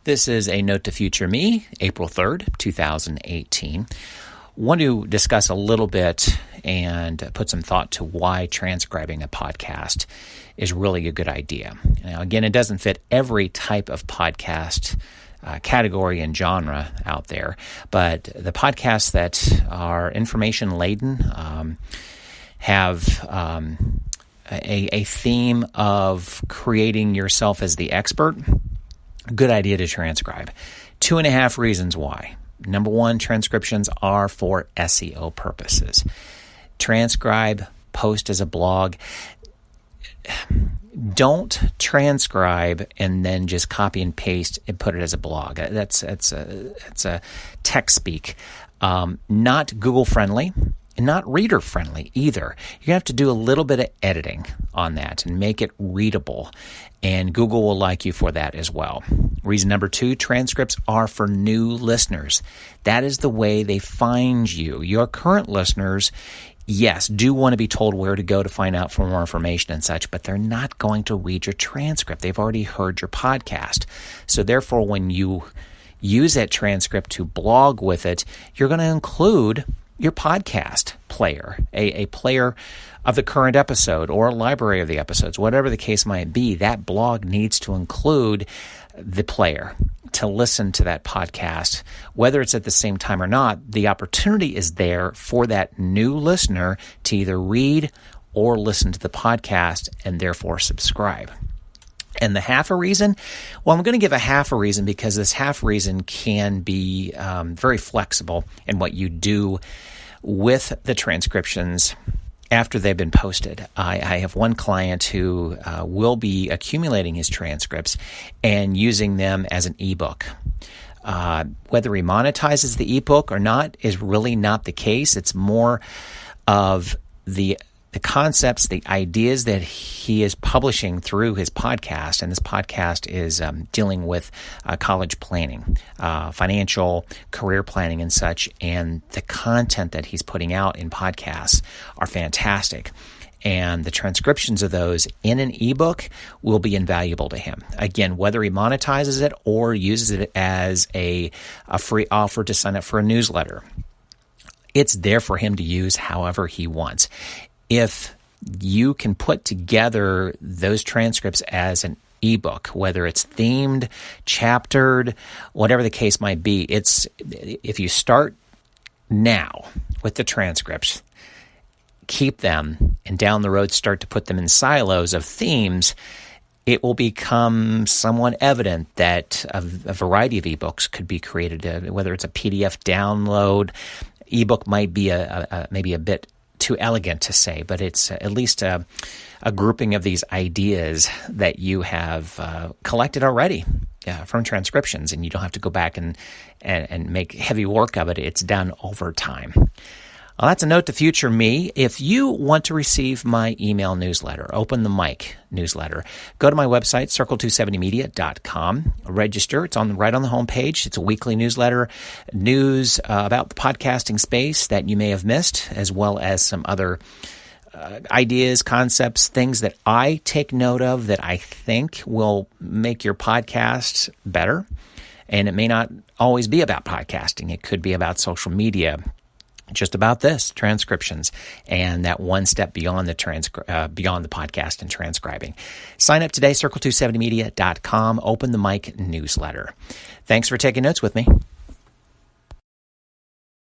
This is a Note to Future Me, April 3rd, 2018. Want to discuss a little bit and put some thought to why transcribing a podcast is really a good idea. Now, again, it doesn't fit every type of podcast category and genre out there, but the podcasts that are information laden have a theme of creating yourself as the expert. Good idea to transcribe. 2.5 reasons why. Number one, transcriptions are for SEO purposes. Transcribe, post as a blog. Don't transcribe and then just copy and paste and put it as a blog. That's a tech speak. Not Google friendly. And not reader friendly either. You have to do a little bit of editing on that and make it readable. And Google will like you for that as well. Reason number 2, transcripts are for new listeners. That is the way they find you. Your current listeners, yes, do want to be told where to go to find out for more information and such, but they're not going to read your transcript. They've already heard your podcast. So therefore, when you use that transcript to blog with it, you're going to include your podcast player, a player of the current episode or a library of the episodes, whatever the case might be. That blog needs to include the player to listen to that podcast, whether it's at the same time or not. The opportunity is there for that new listener to either read or listen to the podcast and therefore subscribe. And the half a reason? Well, I'm going to give a half a reason because this half reason can be very flexible in what you do with the transcriptions after they've been posted. I have one client who will be accumulating his transcripts and using them as an ebook. Whether he monetizes the ebook or not is really not the case. It's more of the concepts, the ideas that he is publishing through his podcast, and this podcast is dealing with college planning, financial, career planning and such, and the content that he's putting out in podcasts are fantastic. And the transcriptions of those in an ebook will be invaluable to him. Again, whether he monetizes it or uses it as a free offer to sign up for a newsletter, it's there for him to use however he wants. If you can put together those transcripts as an ebook, whether it's themed, chaptered, whatever the case might be, if you start now with the transcripts, keep them, and down the road start to put them in silos of themes, it will become somewhat evident that a variety of ebooks could be created, whether it's a PDF download. Ebook might be maybe a bit too elegant to say, but it's at least a grouping of these ideas that you have collected already from transcriptions, and you don't have to go back and make heavy work of it. It's done over time. Well, that's a Note to Future Me. If you want to receive my email newsletter, Open the Mic newsletter, go to my website, circle270media.com. Register. It's right on the homepage. It's a weekly newsletter, news about the podcasting space that you may have missed, as well as some other ideas, concepts, things that I take note of that I think will make your podcast better. And it may not always be about podcasting. It could be about social media, just about this, transcriptions, and that one step beyond the beyond the podcast and transcribing. Sign up today, circle270media.com, Open the Mic newsletter. Thanks for taking notes with me.